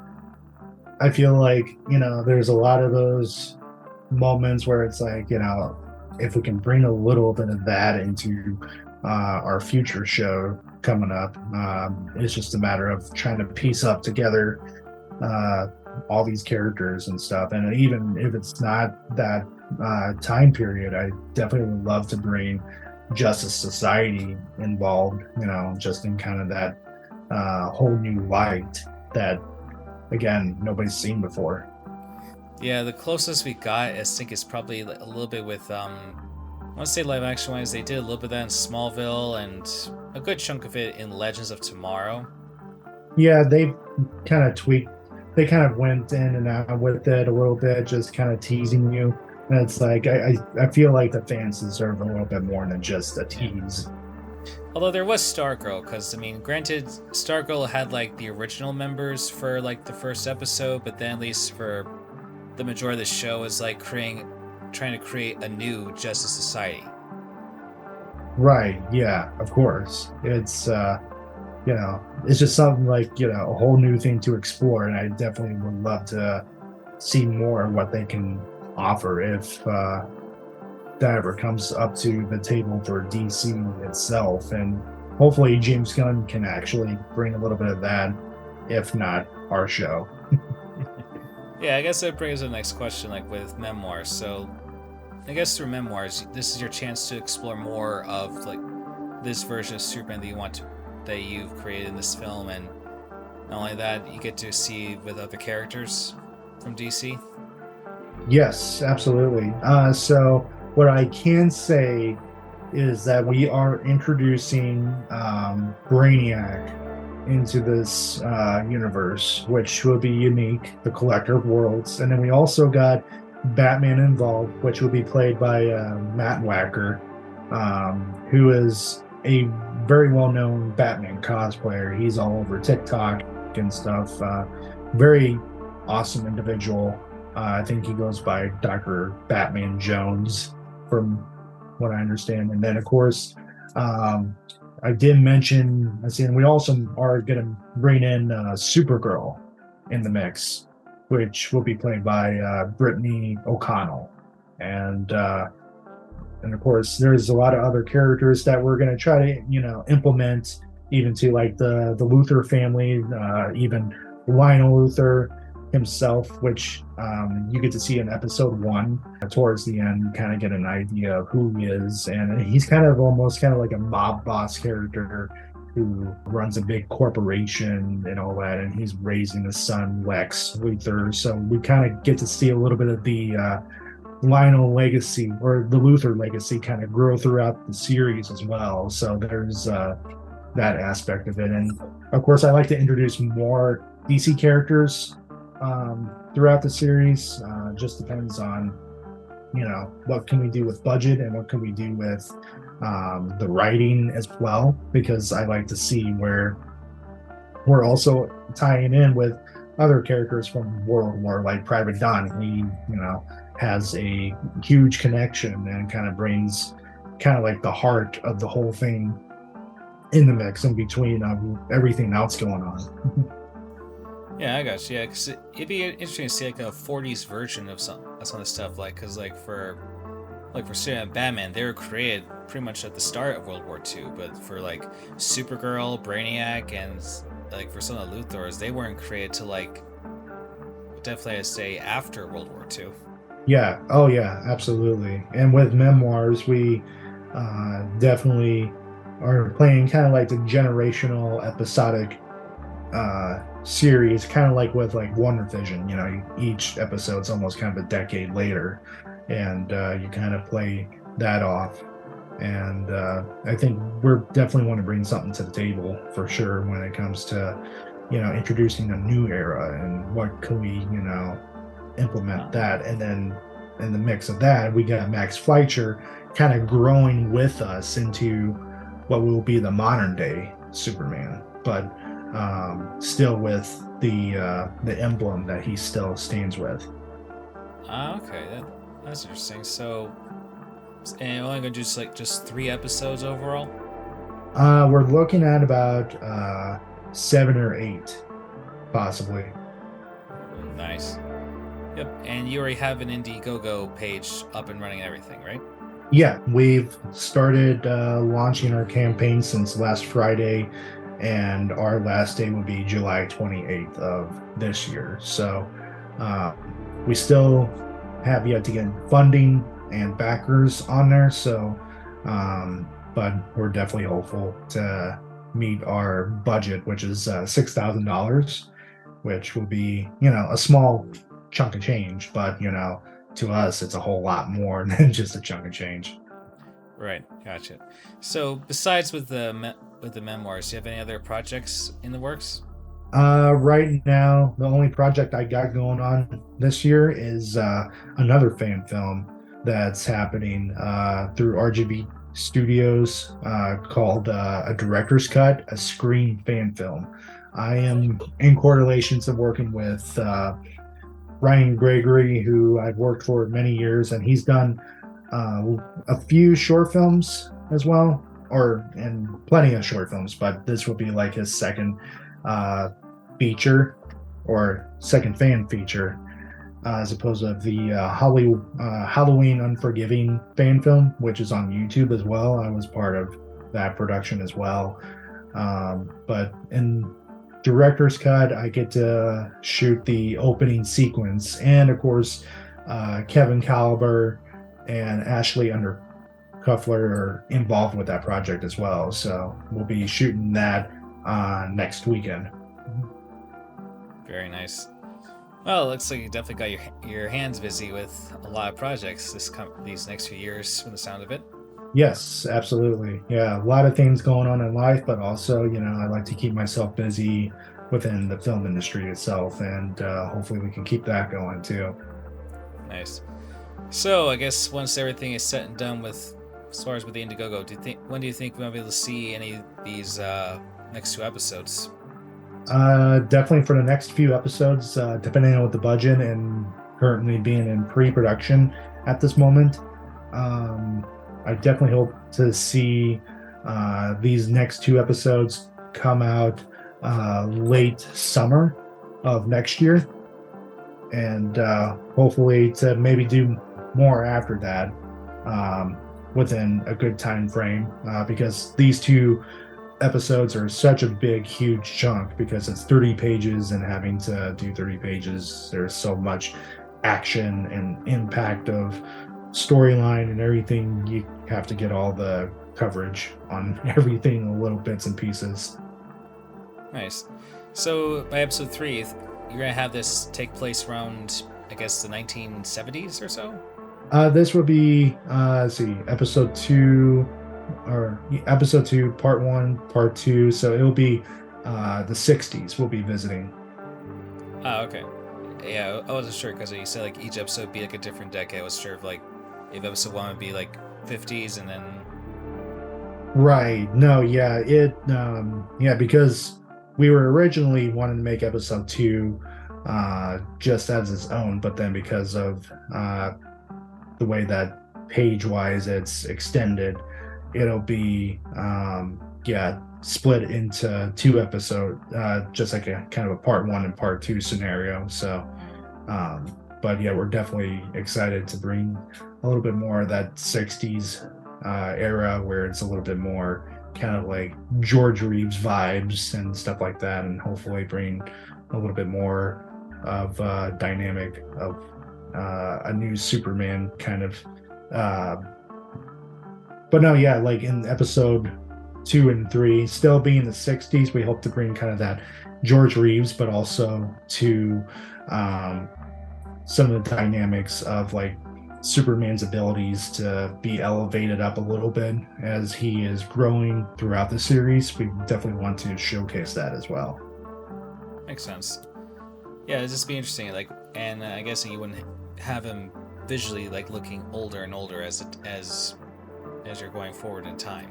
I feel like there's a lot of those moments where it's like if we can bring a little bit of that into our future show coming up, it's just a matter of trying to piece up together all these characters and stuff. And even if it's not that time period, I definitely would love to bring Justice Society involved, just in kind of that whole new light that, again, nobody's seen before. Yeah, the closest we got, I think, is probably a little bit with, I want to say live action wise, they did a little bit of that in Smallville and a good chunk of it in Legends of Tomorrow. Yeah, they kind of tweaked, they kind of went in and out with it a little bit, just kind of teasing you. And it's like, I feel like the fans deserve a little bit more than just a tease. Although there was Stargirl, because, I mean, granted, Stargirl had, like, the original members for, like, the first episode, but then at least for the majority of the show is, like, trying to create a new Justice Society. Right, yeah, of course. It's, it's just something like, a whole new thing to explore, and I definitely would love to see more of what they can offer if that ever comes up to the table for DC itself. And hopefully James Gunn can actually bring a little bit of that, if not our show. Yeah, I guess that brings us to the next question, like with Memoirs. So I guess through Memoirs, this is your chance to explore more of like this version of Superman that you've created in this film, and not only that, you get to see with other characters from DC. Yes, absolutely. So what I can say is that we are introducing Brainiac into this universe, which will be unique, the Collector of Worlds. And then we also got Batman involved, which will be played by Matt Wacker, who is a very well-known Batman cosplayer. He's all over TikTok and stuff. Very awesome individual. I think he goes by Dr. Batman Jones, from what I understand. And then, of course, I did mention, I see, we also are going to bring in Supergirl in the mix, which will be played by Brittany O'Connell. And of course, there's a lot of other characters that we're going to try to, implement, even to like the Luthor family, even Lionel Luthor himself, which you get to see in episode 1 towards the end, kind of get an idea of who he is. And he's kind of almost kind of like a mob boss character who runs a big corporation and all that, and he's raising his son Lex Luthor. So we kind of get to see a little bit of the Lionel legacy, or the Luthor legacy, kind of grow throughout the series as well. So there's that aspect of it. And of course, I like to introduce more DC characters throughout the series. Just depends on, what can we do with budget and what can we do with the writing as well, because I like to see where we're also tying in with other characters from World War, like Private Don. He, has a huge connection and kind of brings kind of like the heart of the whole thing in the mix in between everything else going on. Yeah, I got you. Yeah, because it'd be interesting to see like a 40s version of some of the stuff, because for Superman, Batman, they were created pretty much at the start of World War II, but for like Supergirl, Brainiac, and like for some of the Luthors, they weren't created till like, definitely I'd say, after World War II. Yeah. Oh, yeah. Absolutely. And with Memoirs, we definitely are playing kind of like the generational episodic series, kind of like with like Wonder Vision. Each episode's almost kind of a decade later, and you kind of play that off. And I think we're definitely want to bring something to the table for sure when it comes to, introducing a new era and what can we, implement that. And then in the mix of that, we got Max Fleischer kind of growing with us into what will be the modern day Superman, but still with the emblem that he still stands with. Okay, that's interesting. So, and we're only gonna do just 3 episodes overall. We're looking at about 7 or 8, possibly. Nice. Yep. And you already have an Indiegogo page up and running and everything, right? Yeah, we've started launching our campaign since last Friday, and our last day will be July 28th of this year. So we still have yet to get funding and backers on there. So, but we're definitely hopeful to meet our budget, which is $6,000, which will be, a small chunk of change, but to us it's a whole lot more than just a chunk of change. Right, gotcha. So besides with the memoirs, do you have any other projects in the works? Right now the only project I got going on this year is another fan film that's happening through RGB Studios, called A Director's Cut, a Screen fan film. I am in correlations of working with Ryan Gregory, who I've worked for many years, and he's done a few short films as well, and plenty of short films, but this will be like his second feature, or second fan feature, as opposed to the Halloween Unforgiving fan film, which is on YouTube as well. I was part of that production as well. But in Director's Cut, I get to shoot the opening sequence, and of course Kevin Caliber and Ashley Undercuffler are involved with that project as well, so we'll be shooting that next weekend. Very nice. Well, it looks like you definitely got your hands busy with a lot of projects these next few years, from the sound of it. Yes, absolutely. Yeah, a lot of things going on in life, but also, I like to keep myself busy within the film industry itself, and hopefully we can keep that going too. Nice. So I guess once everything is set and done with, as far as with the Indiegogo, when do you think we'll be able to see any of these next 2 episodes? Definitely for the next few episodes, depending on what the budget and currently being in pre-production at this moment. Um, I definitely hope to see these next 2 episodes come out late summer of next year, and hopefully to maybe do more after that within a good time frame, because these 2 episodes are such a big, huge chunk, because it's 30 pages, and having to do 30 pages, there's so much action and impact of storyline and everything. You have to get all the coverage on everything in little bits and pieces. Nice. So by episode 3, you're gonna have this take place around, I guess, the 1970s or so. This would be let's see, episode 2, or episode 2, part 1, part 2. So it'll be the 60s we'll be visiting. Oh, okay. Yeah, I wasn't sure because you said like each episode would be like a different decade. I was sure if episode 1 would be like 50s and then. Right. No, yeah, because we were originally wanting to make episode 2 just as its own, but then because of the way that page-wise it's extended, it'll be split into 2 episodes, just like a kind of a part 1 and part 2 scenario. So but yeah, we're definitely excited to bring a little bit more of that 60s era, where it's a little bit more kind of like George Reeves vibes and stuff like that, and hopefully bring a little bit more of dynamic of a new Superman kind of but no, yeah, like in episode 2 and 3, still being the 60s, we hope to bring kind of that George Reeves, but also to some of the dynamics of like Superman's abilities to be elevated up a little bit as he is growing throughout the series. We definitely want to showcase that as well. Makes sense. Yeah, it'd just be interesting. Like, and I guess you wouldn't have him visually like looking older and older as you're going forward in time.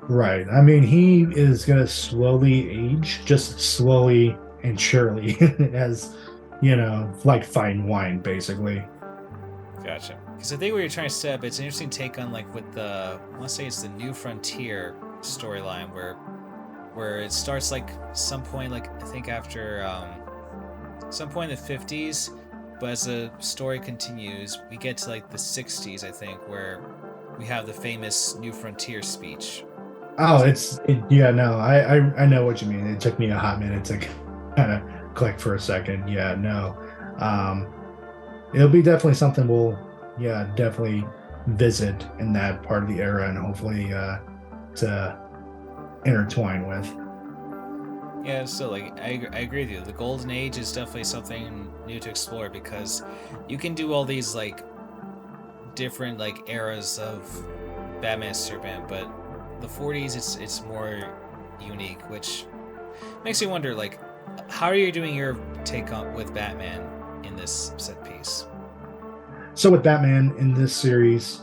Right. I mean, he is going to slowly age, just slowly and surely, as, like fine wine, basically. Gotcha. Because I think what you're trying to set up, it's an interesting take on like with I want to say it's the New Frontier storyline where it starts like some point, like I think after some point in the 50s, but as the story continues, we get to like the 60s, I think, where we have the famous New Frontier speech. Oh, yeah, no, I know what you mean. It took me a hot minute to kind of click for a second. Yeah, no. It'll be definitely something we'll, definitely visit in that part of the era, and hopefully to intertwine with. Yeah, so like I agree with you. The Golden Age is definitely something new to explore, because you can do all these like different like eras of Batman and Superman, but the 40s it's more unique, which makes me wonder like how are you doing your take on with Batman in this set piece? So with Batman in this series,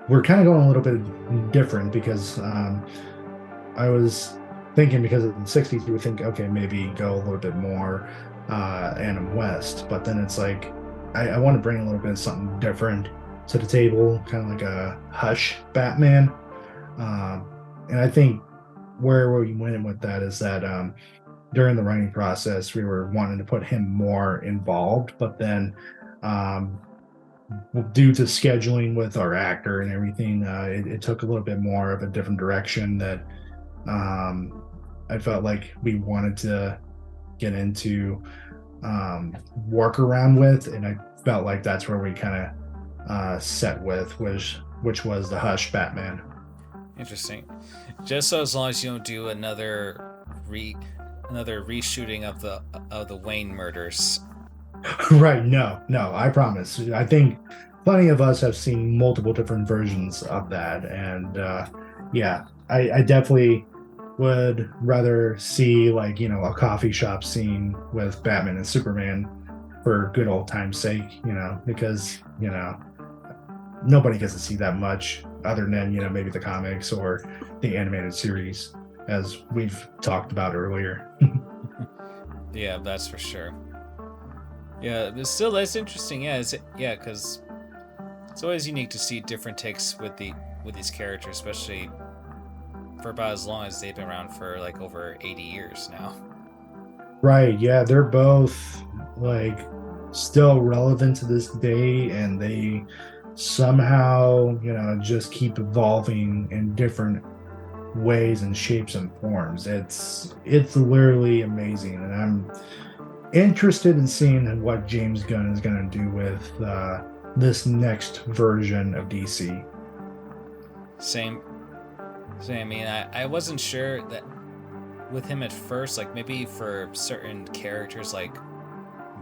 we're kind of going a little bit different, because I was thinking, because of the 60s, you would think, okay, maybe go a little bit more Adam West, but then it's like I want to bring a little bit of something different to the table, kind of like a Hush Batman. And I think where we went with that is that during the writing process, we were wanting to put him more involved, but then due to scheduling with our actor and everything, it took a little bit more of a different direction that I felt like we wanted to get into work around with, and I felt like that's where we kind of set with, which was the Hush Batman. Interesting. Just so as long as you don't do another reshooting of the Wayne murders, Right. No, I promise. I think plenty of us have seen multiple different versions of that. And yeah, I definitely would rather see, like, a coffee shop scene with Batman and Superman for good old time's sake, because, nobody gets to see that much other than, maybe the comics or the animated series, as we've talked about earlier. Yeah, that's for sure. Yeah, but still, that's interesting. Yeah, because it's always unique to see different takes with these characters, especially for about as long as they've been around for like over 80 years now. Right. Yeah, they're both like still relevant to this day, and they somehow, just keep evolving in different ways and shapes and forms. It's literally amazing, and I'm interested in seeing what James Gunn is going to do with this next version of DC. Same. I mean, I wasn't sure that with him at first, like maybe for certain characters like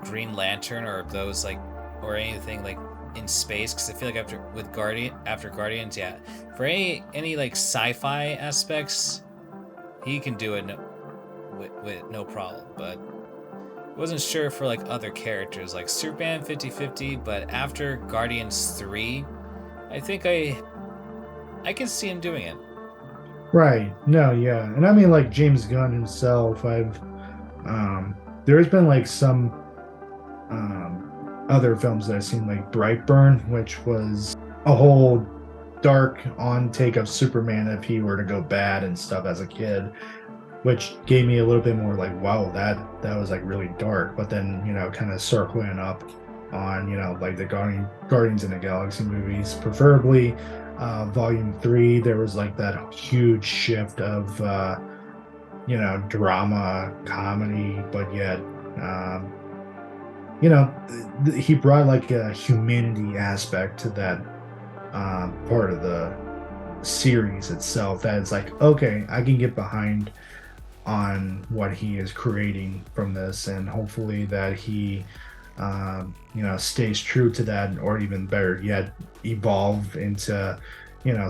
Green Lantern or those like or anything like in space, because I feel like after Guardians, yeah, for any like sci-fi aspects, he can do it with no problem. But wasn't sure for like other characters like Superman 50-50, but after Guardians 3, I think I can see him doing it. Right. No, yeah. And I mean, like, James Gunn himself, there's been like some other films that I've seen, like Brightburn, which was a whole dark on take of Superman if he were to go bad and stuff as a kid, which gave me a little bit more like, wow, that was like really dark. But then, kind of circling up on, like the Guardians in the Galaxy movies, preferably volume 3, there was like that huge shift of drama, comedy, but yet he brought like a humanity aspect to that part of the series itself that it's like, okay, I can get behind on what he is creating from this, and hopefully that he stays true to that, or even better yet, evolve into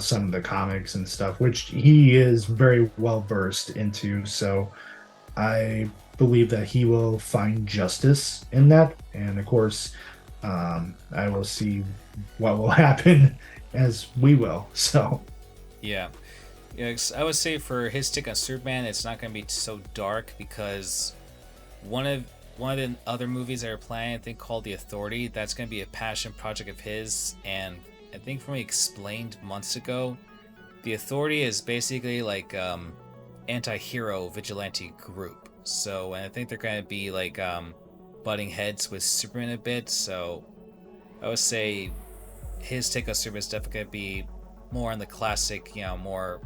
some of the comics and stuff, which he is very well versed into. So I believe that he will find justice in that, and of course I will see what will happen as we will. So yeah, I would say for his take on Superman, it's not going to be so dark, because one of the other movies that are planning, I think, called The Authority, that's going to be a passion project of his. And I think from what he explained months ago, The Authority is basically like anti-hero vigilante group. So, and I think they're going to be like butting heads with Superman a bit. So I would say his take on Superman is definitely going to be more on the classic, more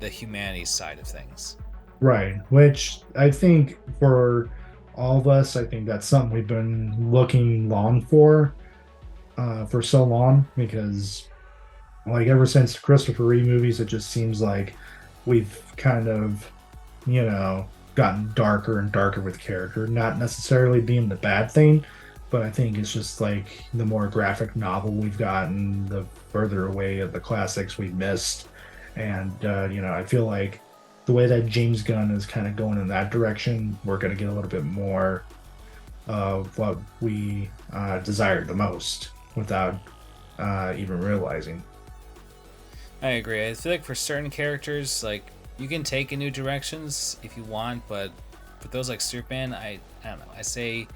the humanity side of things. right, which I think for all of us, I think that's something we've been looking long for so long, because like ever since Christopher Reeve movies, it just seems like we've kind of gotten darker and darker with character, not necessarily being the bad thing, but I think it's just like the more graphic novel we've gotten, the further away of the classics we've missed. And I feel like the way that James Gunn is kind of going in that direction, we're going to get a little bit more of what we desire the most without even realizing. I agree. I feel like for certain characters, like, you can take in new directions if you want, but for those like Superman, I don't know. I say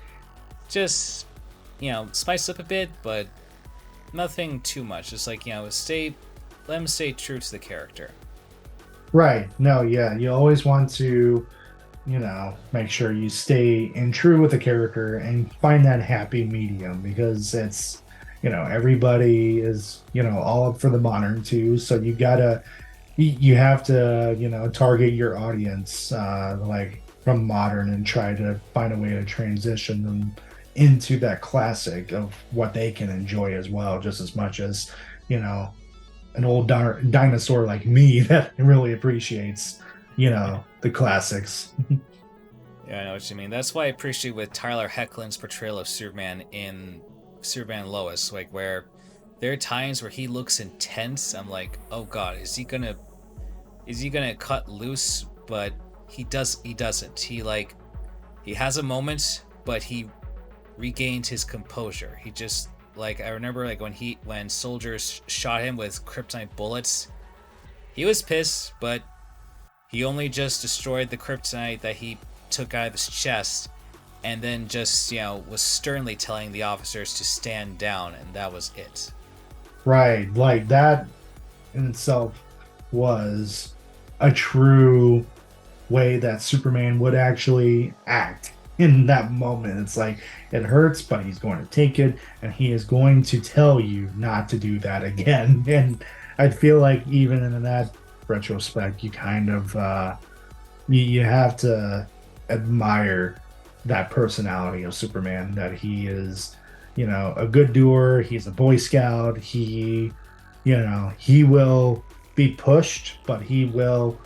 just, spice up a bit, but nothing too much. Just like, let him stay true to the character. Right. No, yeah. You always want to, make sure you stay in true with the character and find that happy medium, because it's, everybody is, all up for the modern too. So you have to, target your audience, like from modern, and try to find a way to transition them into that classic of what they can enjoy as well, just as much as, an old dinosaur like me that really appreciates, the classics. Yeah, I know what you mean. That's why I appreciate with Tyler Hoechlin's portrayal of Superman in Superman Lois, like where there are times where he looks intense. I'm like, oh god, is he gonna cut loose? But he doesn't. He has a moment, but he regained his composure. He just like I remember like when soldiers shot him with kryptonite bullets, he was pissed, but he only just destroyed the kryptonite that he took out of his chest, and then just, was sternly telling the officers to stand down, and that was it. Right. Like that in itself was a true way that Superman would actually act in that moment. It's like it hurts, but he's going to take it and he is going to tell you not to do that again. And I feel like even in that retrospect, you kind of you have to admire that personality of Superman, that he is, a good doer, he's a Boy Scout, he will be pushed, but he will,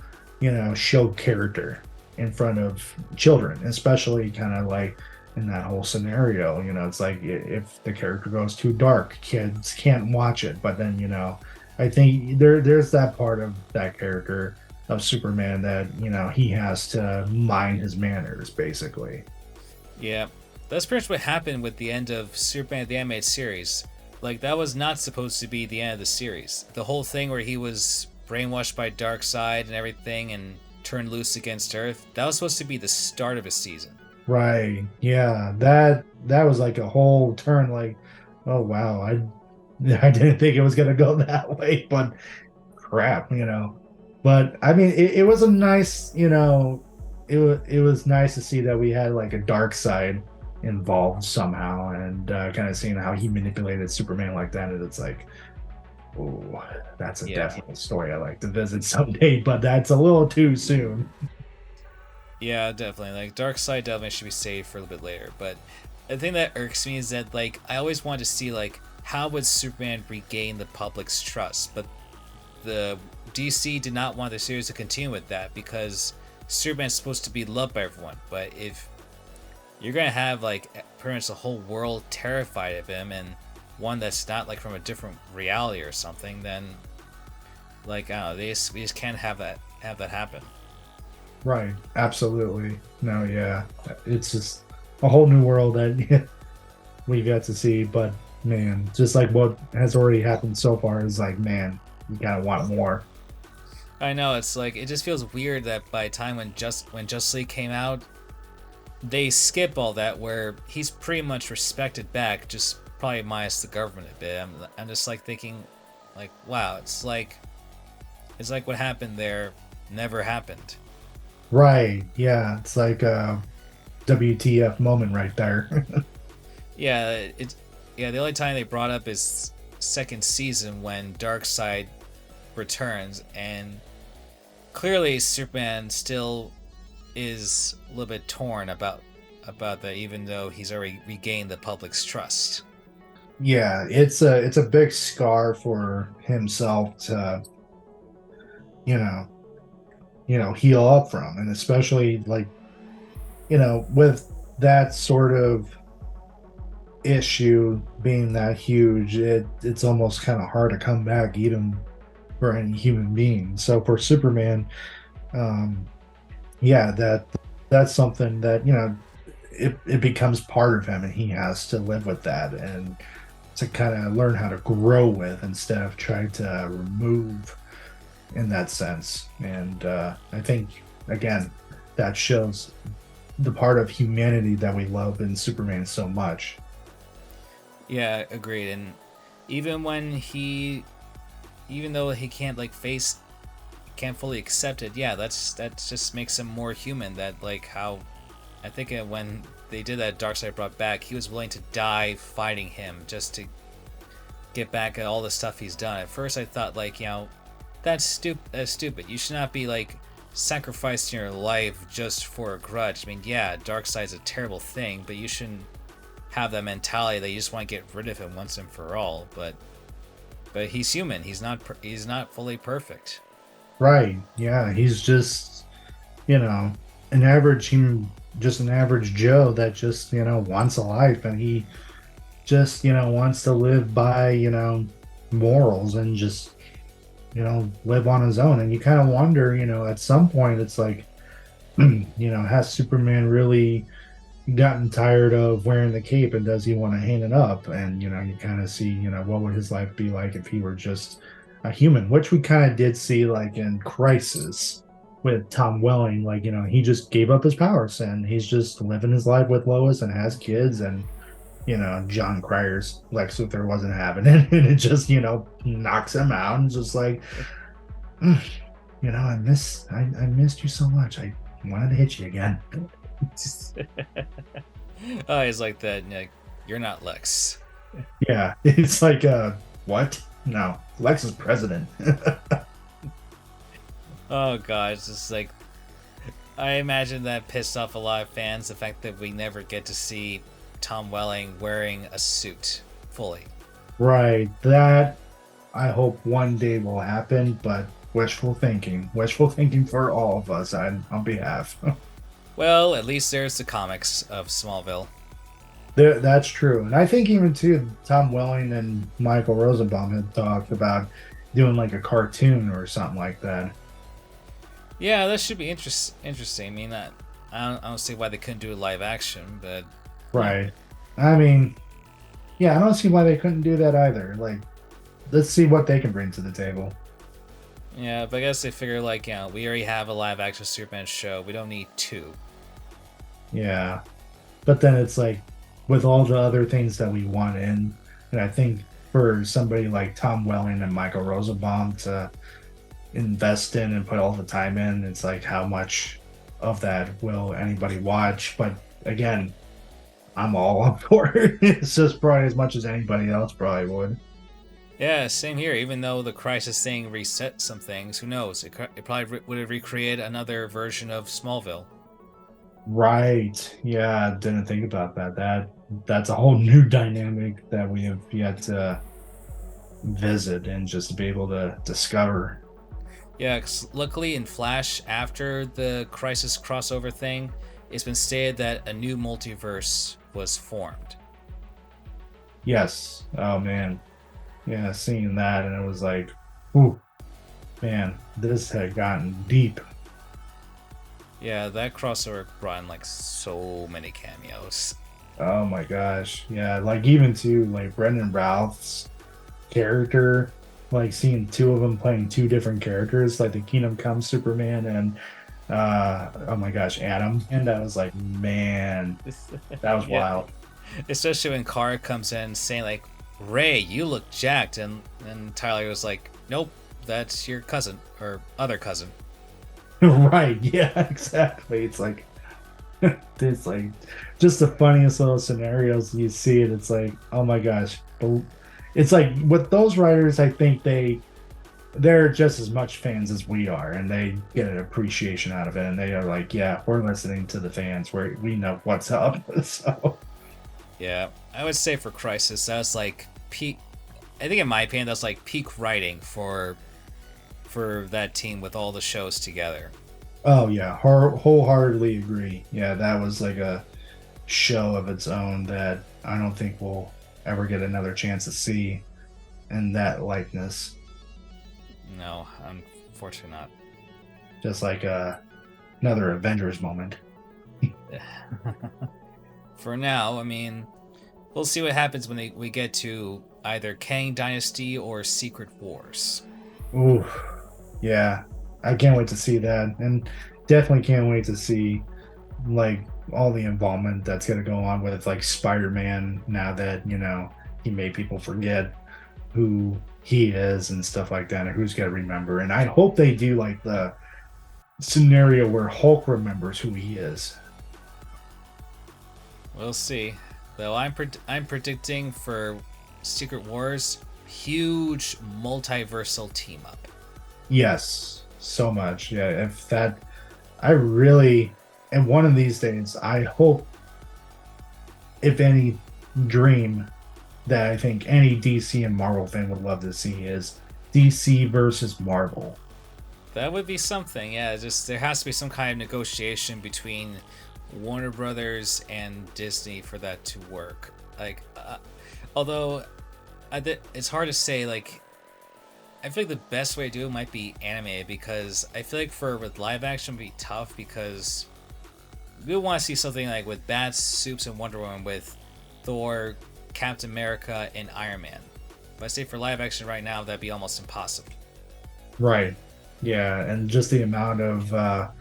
show character in front of children, especially kind of like in that whole scenario. It's like if the character goes too dark, kids can't watch it. But then, I think there's that part of that character of Superman that, he has to mind his manners, basically. Yeah, that's pretty much what happened with the end of Superman the Animated Series. Like, that was not supposed to be the end of the series. The whole thing where he was brainwashed by Darkseid and everything and turned loose against Earth, that was supposed to be the start of a season. Right. Yeah. That was like a whole turn. Like, oh wow, I didn't think it was gonna go that way, but crap. But I mean, it was a nice, it was nice to see that we had like a dark side involved somehow, and kind of seeing how he manipulated Superman like that. And it's like, oh, that's a definite story I like to visit someday, but that's a little too soon. Yeah, definitely. Like, Darkseid definitely should be saved for a little bit later. But the thing that irks me is that, like, I always wanted to see, like, how would Superman regain the public's trust? But the DC did not want the series to continue with that because Superman's supposed to be loved by everyone. But if you're gonna have like pretty much the whole world terrified of him and one that's not like from a different reality or something, then like I don't know, we just can't have that happen. Right. Absolutely. No. Yeah. It's just a whole new world that we got to see. But man, just like what has already happened so far is like, man, you gotta want more. I know, it's like it just feels weird that by the time when Justice League came out, they skip all that where he's pretty much respected back, just probably minus the government a bit. I'm just like thinking, like, wow, it's like what happened there never happened. Right. Yeah. It's like a WTF moment right there. Yeah. The only time they brought up is second season when Darkseid returns, and clearly Superman still is a little bit torn about that, even though he's already regained the public's trust. Yeah, it's a big scar for himself to, you know, heal up from, and especially like, with that sort of issue being that huge, it's almost kind of hard to come back even for any human being. So for Superman, yeah, that's something that it becomes part of him, and he has to live with that and to kind of learn how to grow with instead of try to remove in that sense. And I think again that shows the part of humanity that we love in Superman so much. Yeah, agreed. And even though he can't can't fully accept it, yeah, that just makes him more human. That like how I think when they did that, Darkseid brought back, he was willing to die fighting him just to get back at all the stuff he's done. At first I thought that's stupid. You should not be like sacrificing your life just for a grudge. I mean, yeah, Darkseid's a terrible thing, but you shouldn't have that mentality that you just want to get rid of him once and for all. But he's human. He's not fully perfect. Right. Yeah, he's just, you know, an average human, just an average Joe that just, wants a life, and he just, wants to live by, morals, and just, live on his own. And you kind of wonder, at some point it's like, has Superman really gotten tired of wearing the cape, and does he want to hang it up? And, you kind of see, what would his life be like if he were just a human, which we kind of did see like in Crisis with Tom Welling. Like, he just gave up his powers and he's just living his life with Lois and has kids. And, John Cryer's Lex Luthor wasn't having it. And it just, knocks him out and just like, I missed you so much. I wanted to hit you again. Oh, he's like that. Like, you're not Lex. Yeah, it's like, what? No, Lex is president. Oh god, it's just like, I imagine that pissed off a lot of fans, the fact that we never get to see Tom Welling wearing a suit fully. Right, that I hope one day will happen, but wishful thinking for all of us on behalf. Well, at least there's the comics of Smallville. That's true. And I think even too, Tom Welling and Michael Rosenbaum had talked about doing like a cartoon or something like that. Yeah, that should be interesting. I mean, I don't see why they couldn't do a live action, but... Right. I mean, yeah, I don't see why they couldn't do that either. Like, let's see what they can bring to the table. Yeah, but I guess they figure, like, we already have a live action Superman show. We don't need two. Yeah. But then it's like, with all the other things that we want in, and I think for somebody like Tom Welling and Michael Rosenbaum to invest in and put all the time in, it's like, how much of that will anybody watch? But again, I'm all up for it. It's just probably as much as anybody else probably would. Yeah, same here. Even though the Crisis thing reset some things, who knows? It probably would have recreated another version of Smallville. Right. Yeah, didn't think about that. That's a whole new dynamic that we have yet to visit and just to be able to discover. Yeah, 'cause luckily in Flash, after the Crisis crossover thing, it's been stated that a new multiverse was formed. Yes. Oh, man. Yeah, seeing that, and it was like, ooh, man, this had gotten deep. Yeah, that crossover brought in like so many cameos. Oh my gosh. Yeah, like even to like Brendan Routh's character, like seeing two of them playing two different characters, like the Kingdom Come Superman and oh my gosh, Adam. And I was like, man, that was wild. Especially when Kara comes in saying like, Ray, you look jacked, and Tyler was like, nope, that's your cousin or other cousin. Right, yeah, exactly. It's like just the funniest little scenarios you see it. It's like, oh my gosh. It's like with those writers, I think they're just as much fans as we are, and they get an appreciation out of it, and they are like, yeah, we're listening to the fans, we know what's up. So yeah, I would say for Crisis, that was like peak. I think in my opinion, that's like peak writing for that team with all the shows together. Oh yeah, wholeheartedly agree. Yeah, that was like a show of its own that I don't think we'll ever get another chance to see in that likeness. No, unfortunately not. Just like another Avengers moment. For now, I mean, we'll see what happens when we get to either Kang Dynasty or Secret Wars. Ooh, yeah. I can't wait to see that. And definitely can't wait to see like all the involvement that's going to go on with like Spider-Man now that, he made people forget who he is and stuff like that, and who's going to remember. And I hope they do like the scenario where Hulk remembers who he is. We'll see. Though I'm predicting for Secret Wars, huge multiversal team up. Yes, so much. Yeah, if that, I really, and one of these days, I hope, if any, dream that I think any DC and Marvel fan would love to see is DC versus Marvel. That would be something, yeah. Just there has to be some kind of negotiation between Warner Brothers and Disney for that to work. Like, although it's hard to say. Like, I feel like the best way to do it might be animated, because I feel like with live action, it'd be tough because we want to see something like with Bats, Soups, and Wonder Woman with Thor, Captain America, and Iron Man. But I say for live action right now, that'd be almost impossible. Right. Yeah, and just the amount of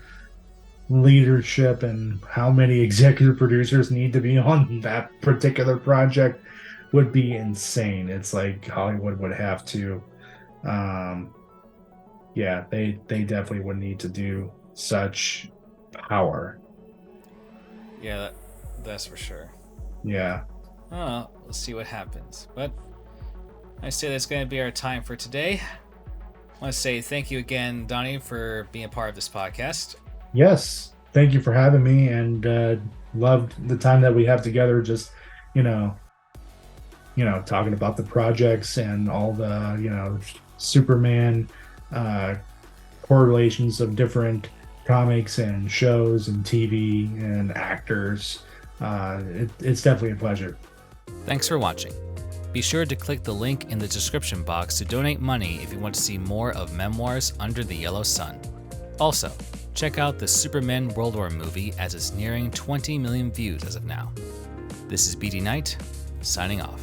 leadership and how many executive producers need to be on that particular project would be insane. It's like Hollywood would have to, yeah, they definitely would need to do such power. Yeah, that's for sure. Yeah. Oh, we'll see what happens. But I say that's going to be our time for today. I want to say thank you again, Donnie, for being a part of this podcast. Yes. Thank you for having me, and loved the time that we have together. Just, talking about the projects and all the, Superman correlations of different comics and shows and TV and actors. It's definitely a pleasure. Thanks for watching. Be sure to click the link in the description box to donate money if you want to see more of Memoirs Under the Yellow Sun. Also, check out the Superman World War movie, as it's nearing 20 million views as of now. This is BD Knight, signing off.